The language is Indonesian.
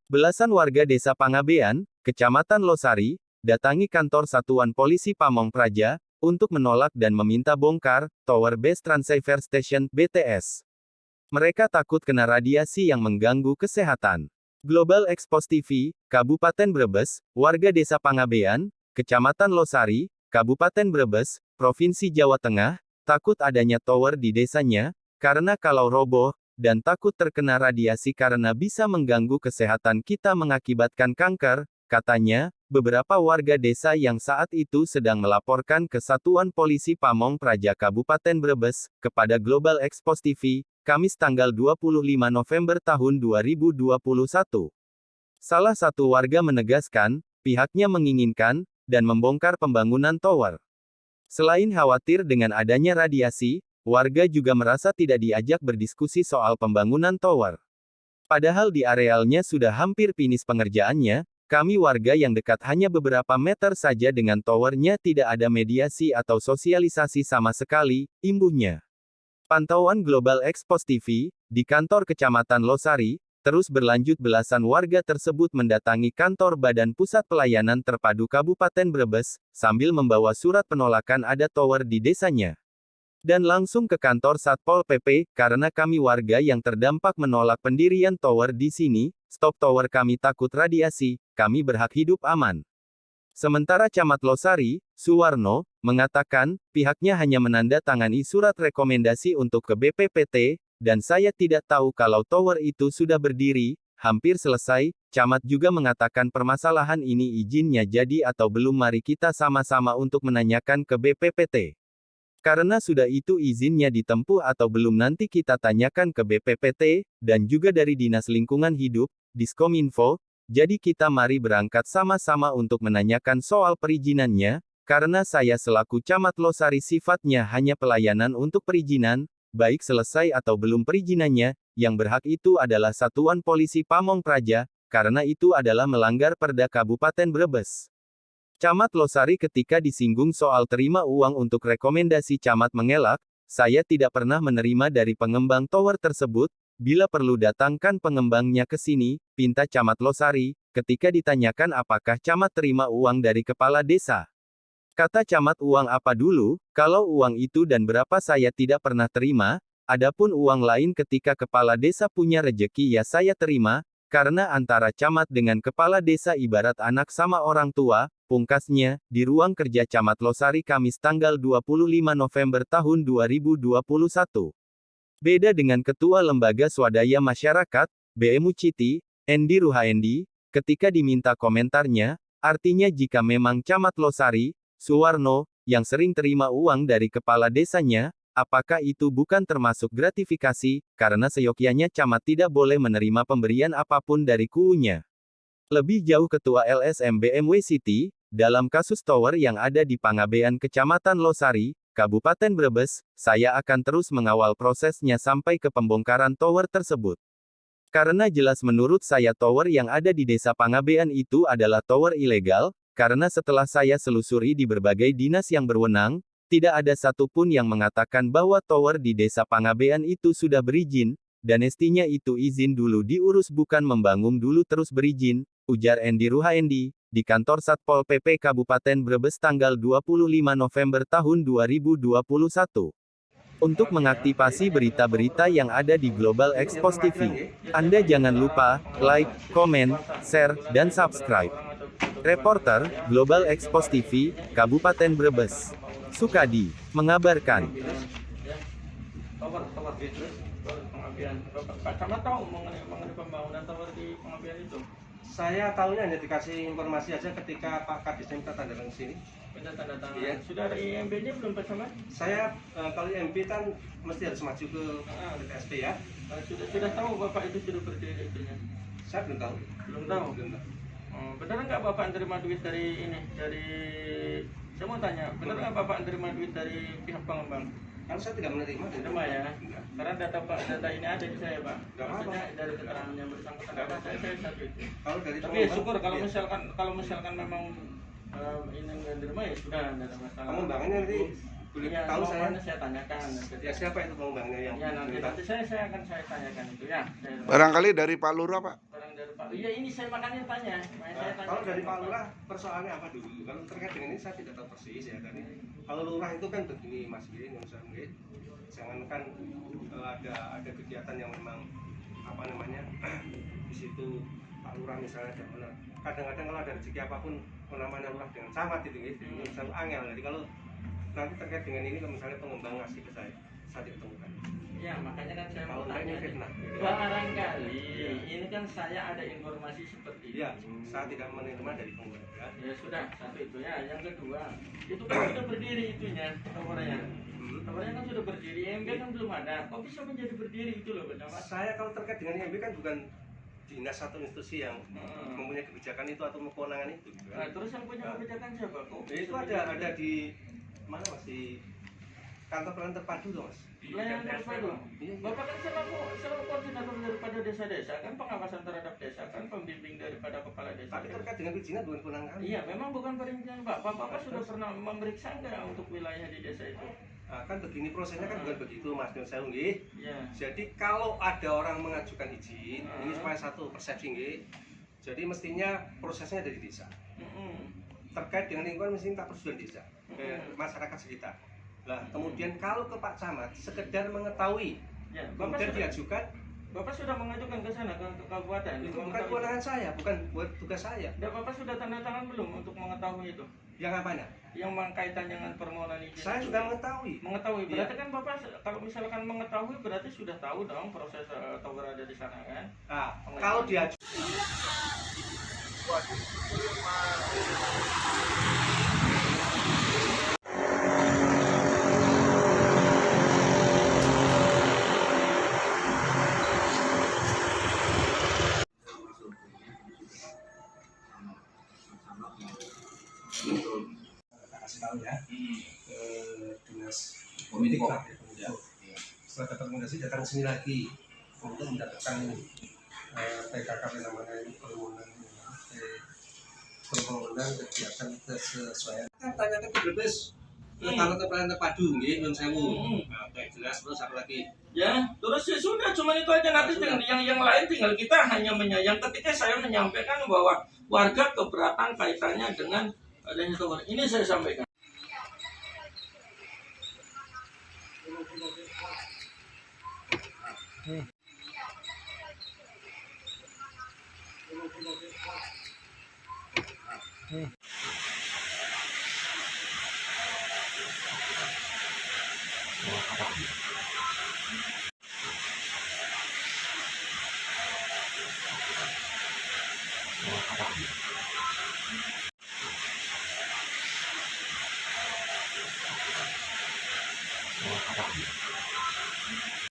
Belasan warga desa Pangabean, Kecamatan Losari, datangi kantor Satuan Polisi Pamong Praja, untuk menolak dan meminta bongkar Tower Base Transceiver Station (BTS). Mereka takut kena radiasi yang mengganggu kesehatan. Global Expos TV, Kabupaten Brebes, warga desa Pangabean, Kecamatan Losari, Kabupaten Brebes, Provinsi Jawa Tengah, takut adanya tower di desanya, karena kalau roboh, dan takut terkena radiasi karena bisa mengganggu kesehatan kita mengakibatkan kanker, katanya. Beberapa warga desa yang saat itu sedang melaporkan ke Satuan Polisi Pamong Praja Kabupaten Brebes, kepada Global Expos TV, Kamis tanggal 25 November tahun 2021. Salah satu warga menegaskan, pihaknya menginginkan, dan membongkar pembangunan tower. Selain khawatir dengan adanya radiasi, warga juga merasa tidak diajak berdiskusi soal pembangunan tower. Padahal di arealnya sudah hampir finish pengerjaannya, kami warga yang dekat hanya beberapa meter saja dengan towernya tidak ada mediasi atau sosialisasi sama sekali, imbuhnya. Pantauan Global Expos TV, di kantor Kecamatan Losari, terus berlanjut. Belasan warga tersebut mendatangi kantor Badan Pusat Pelayanan Terpadu Kabupaten Brebes, sambil membawa surat penolakan ada tower di desanya. Dan langsung ke kantor Satpol PP, karena kami warga yang terdampak menolak pendirian tower di sini, stop tower kami takut radiasi, kami berhak hidup aman. Sementara Camat Losari, Suwarno, mengatakan, pihaknya hanya menandatangani surat rekomendasi untuk ke BPPT, dan saya tidak tahu kalau tower itu sudah berdiri, hampir selesai. Camat juga mengatakan permasalahan ini izinnya jadi atau belum, mari kita sama-sama untuk menanyakan ke BPPT. Karena sudah itu izinnya ditempuh atau belum nanti kita tanyakan ke BPPT, dan juga dari Dinas Lingkungan Hidup, Diskominfo, jadi kita mari berangkat sama-sama untuk menanyakan soal perizinannya, karena saya selaku Camat Losari sifatnya hanya pelayanan untuk perizinan, baik selesai atau belum perizinannya, yang berhak itu adalah Satuan Polisi Pamong Praja, karena itu adalah melanggar Perda Kabupaten Brebes. Camat Losari ketika disinggung soal terima uang untuk rekomendasi camat mengelak, saya tidak pernah menerima dari pengembang tower tersebut, bila perlu datangkan pengembangnya ke sini, pinta Camat Losari, ketika ditanyakan apakah camat terima uang dari kepala desa. Kata camat, uang apa dulu, kalau uang itu dan berapa saya tidak pernah terima, adapun uang lain ketika kepala desa punya rejeki ya saya terima, karena antara camat dengan kepala desa ibarat anak sama orang tua, pungkasnya, di ruang kerja Camat Losari Kamis tanggal 25 November tahun 2021. Beda dengan Ketua Lembaga Swadaya Masyarakat, BMU Citi, Endi Ruhaendi, ketika diminta komentarnya, artinya jika memang Camat Losari, Suwarno, yang sering terima uang dari kepala desanya, apakah itu bukan termasuk gratifikasi, karena seyogyanya camat tidak boleh menerima pemberian apapun dari kuunya. Lebih jauh Ketua LSM BMW City, dalam kasus tower yang ada di Pangabean Kecamatan Losari, Kabupaten Brebes, saya akan terus mengawal prosesnya sampai ke pembongkaran tower tersebut. Karena jelas menurut saya tower yang ada di desa Pangabean itu adalah tower ilegal, karena setelah saya selusuri di berbagai dinas yang berwenang, tidak ada satupun yang mengatakan bahwa tower di desa Pangabean itu sudah berizin, dan mestinya itu izin dulu diurus bukan membangun dulu terus berizin, ujar Endi Ruhaendi, di kantor Satpol PP Kabupaten Brebes tanggal 25 November tahun 2021. Untuk mengaktifasi berita-berita yang ada di Global Expos TV, Anda jangan lupa like, komen, share, dan subscribe. Reporter, Global Expos TV, Kabupaten Brebes, Sukadi, mengabarkan. Pak Camat tahu mengenai pembangunan tower di Pangabean itu? Saya tahunya hanya dikasih informasi aja ketika Pak Kadis minta tanda tangan sini. Minta tanda tangan. Iya. Sudah ada IMB-nya belum Pak Camat? Saya kalau IMB kan mesti harus maju ke PSP ya. Sudah tahu Bapak itu sudah berdiri itunya? Saya belum tahu. Belum tahu. Benar nggak Bapak terima duit dari ini? Saya mau tanya, benar nggak Bapak terima duit dari pihak pengembang? Kalau saya tidak menerima, Terima ya. Karena data ini ada di saya Pak. Nggak Maksudnya dari keterangan yang bersangkutan. Nggak saya satu itu. Kalau dari Tapi ya pengembang, syukur kalau iya. misalkan memang ini nggak diterima ya sudah, nggak ada masalah. Pengembangannya nanti Boleh Ya, tahu mana saya tanyakan. ya siapa itu pengembangnya yang Ya nanti minta? saya akan tanyakan itu ya. Barangkali dari Pak Lurah, Pak. Barang dari Pak. Iya ini saya makanya tanya. Nah, kalau dari Pak Lurah persoalannya apa dulu? Kalau terkait dengan ini saya tidak tahu persis ya kan. Kalau Lurah itu kan begini Mas Gini, jangankan ada kegiatan yang memang apa namanya di situ Pak Lurah misalnya ada benar. Kadang-kadang kalau ada rezeki apapun namanya Lurah dengan camat itu ini selalu angel. Jadi kalau nanti terkait dengan ini kalau misalnya pengembang ngasih ke saya tidak temukan. Ya makanya kan saya Kalau mau enggak ini tanya. fitnah. Barangkali ini kan saya ada informasi seperti itu. Iya, saya tidak menerima dari pengembang. Ya. Ya sudah, satu itu ya. Yang kedua, itu kan sudah berdiri itunya, towernya. Towernya kan sudah berdiri, MB kan belum ada. Kok bisa menjadi berdiri itu loh, benar Mas? Saya kalau terkait dengan IMB kan bukan dinas atau institusi yang mempunyai kebijakan itu atau kewenangan itu. Nah, terus yang punya kebijakan siapa? Kok Itu ada di mana Mas, di kantor pelayanan terpadu tuh Mas. Pelayanan terpadu. Iya. Bapak kan selalu koordinator daripada desa-desa kan, pengawasan terhadap desa kan, pembimbing daripada kepala desa. Tapi terkait dengan perizinan bukan kewenangan kami. Iya, memang bukan perizinan Bapak. Bapak sudah pernah memeriksa nggak untuk wilayah di desa itu? Nah, kan begini prosesnya kan bukan begitu Mas Nur Sewu nggih. Iya. Jadi kalau ada orang mengajukan izin, ini supaya satu persepsi nggih. Jadi mestinya prosesnya dari desa. Terkait dengan lingkungan mesti minta persetujuan desa ke masyarakat sekitar. Nah, kemudian kalau ke Pak Camat sekedar mengetahui, Ya, kemudian diajukan, Bapak sudah mengajukan ke sana ke kabupaten. itu bukan kewenangan saya, bukan buat tugas saya. Dan Bapak sudah tanda tangan belum untuk mengetahui itu? Yang apanya? Yang kaitan dengan permohonan izin. Saya sudah mengetahui. Mengetahui. Iya. Berarti kan Bapak kalau misalkan mengetahui berarti sudah tahu dong proses tower ada di sana kan? Nah, kalau diajukan kasih tahu ya ke dinas kominfo ya. Setelah dapat rekomendasi datang ke sini lagi untuk mendapatkan PKKP namanya ini permohonan kegiatan kesesuaian. Kan tanyakan ke Brebes ke kantor pelayanan terpadu nggih Nun Sewu. Nah, baik jelas terus apa lagi? Ya, terus ya sudah cuma itu aja nanti tinggal, yang lain tinggal kita hanya yang ketika saya menyampaikan bahwa warga keberatan kaitannya dengan adanya tower. Ini saya sampaikan.